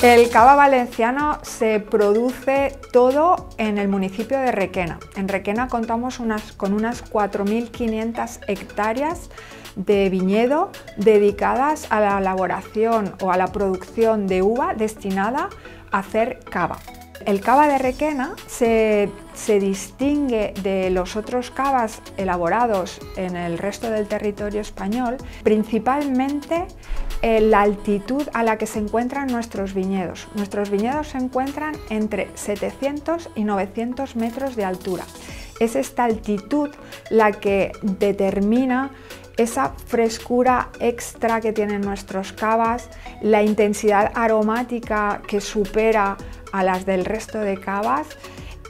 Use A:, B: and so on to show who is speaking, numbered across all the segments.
A: El cava valenciano se produce todo en el municipio de Requena. En Requena contamos con unas 4.500 hectáreas de viñedo dedicadas a la elaboración o a la producción de uva destinada a hacer cava. El cava de Requena se distingue de los otros cavas elaborados en el resto del territorio español, principalmente la altitud a la que se encuentran nuestros viñedos. Nuestros viñedos se encuentran entre 700 y 900 metros de altura. Es esta altitud la que determina esa frescura extra que tienen nuestros cavas, la intensidad aromática que supera a las del resto de cavas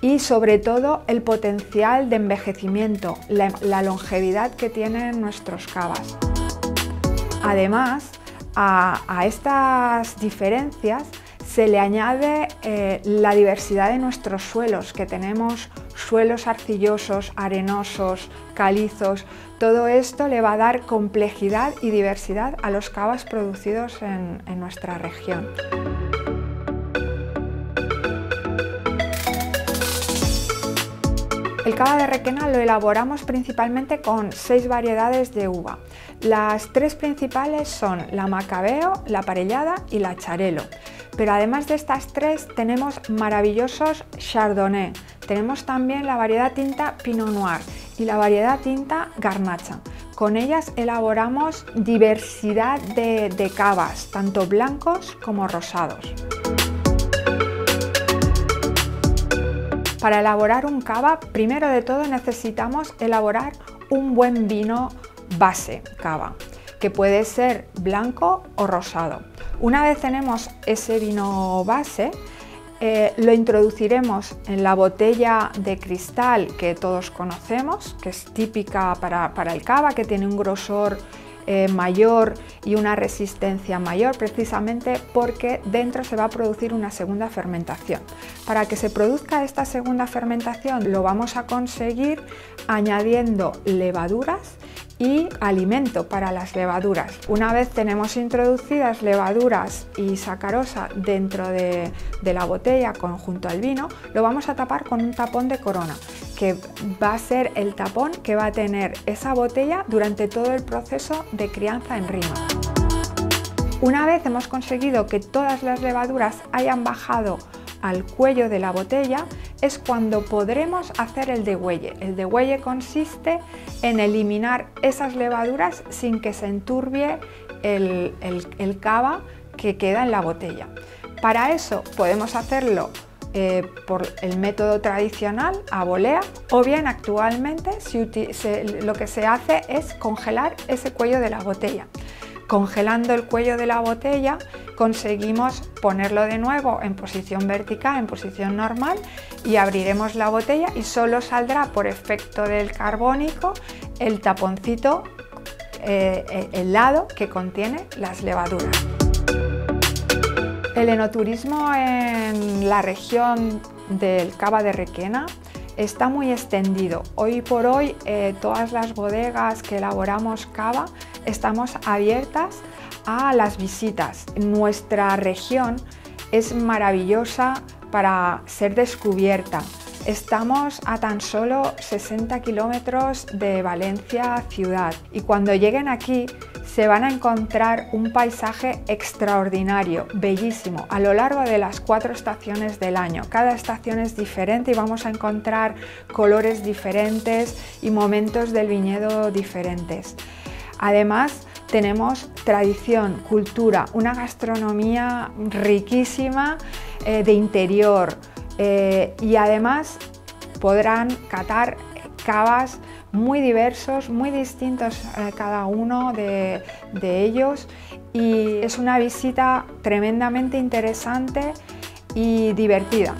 A: y sobre todo el potencial de envejecimiento, la longevidad que tienen nuestros cavas. Además, a estas diferencias se le añade la diversidad de nuestros suelos, que tenemos suelos arcillosos, arenosos, calizos. Todo esto le va a dar complejidad y diversidad a los cavas producidos en nuestra región. El cava de Requena lo elaboramos principalmente con 6 variedades de uva. Las 3 principales son la Macabeo, la Parellada y la Xarel·lo. Pero además de estas 3 tenemos maravillosos Chardonnay. Tenemos también la variedad tinta Pinot Noir y la variedad tinta Garnacha. Con ellas elaboramos diversidad de cavas, tanto blancos como rosados. Para elaborar un cava, primero de todo necesitamos elaborar un buen vino base cava, que puede ser blanco o rosado. Una vez tenemos ese vino base, lo introduciremos en la botella de cristal que todos conocemos, que es típica para el cava, que tiene un grosor mayor y una resistencia mayor, precisamente porque dentro se va a producir una segunda fermentación. Para que se produzca esta segunda fermentación lo vamos a conseguir añadiendo levaduras y alimento para las levaduras. Una vez tenemos introducidas levaduras y sacarosa dentro de la botella junto al vino, lo vamos a tapar con un tapón de corona, que va a ser el tapón que va a tener esa botella durante todo el proceso de crianza en rima. Una vez hemos conseguido que todas las levaduras hayan bajado al cuello de la botella, es cuando podremos hacer el degüelle. El degüelle consiste en eliminar esas levaduras sin que se enturbie el cava que queda en la botella. Para eso podemos hacerlo por el método tradicional a volea, o bien actualmente lo que se hace es congelar ese cuello de la botella. Congelando el cuello de la botella conseguimos ponerlo de nuevo en posición vertical, en posición normal, y abriremos la botella y solo saldrá por efecto del carbónico el taponcito, el lado que contiene las levaduras. El enoturismo en la región del cava de Requena está muy extendido. Hoy por hoy todas las bodegas que elaboramos cava estamos abiertas a las visitas. Nuestra región es maravillosa para ser descubierta. Estamos a tan solo 60 kilómetros de Valencia ciudad y cuando lleguen aquí se van a encontrar un paisaje extraordinario, bellísimo, a lo largo de las 4 estaciones del año. Cada estación es diferente y vamos a encontrar colores diferentes y momentos del viñedo diferentes. Además, tenemos tradición, cultura, una gastronomía riquísima de interior y además podrán catar cavas muy diversos, muy distintos cada uno de ellos, y es una visita tremendamente interesante y divertida.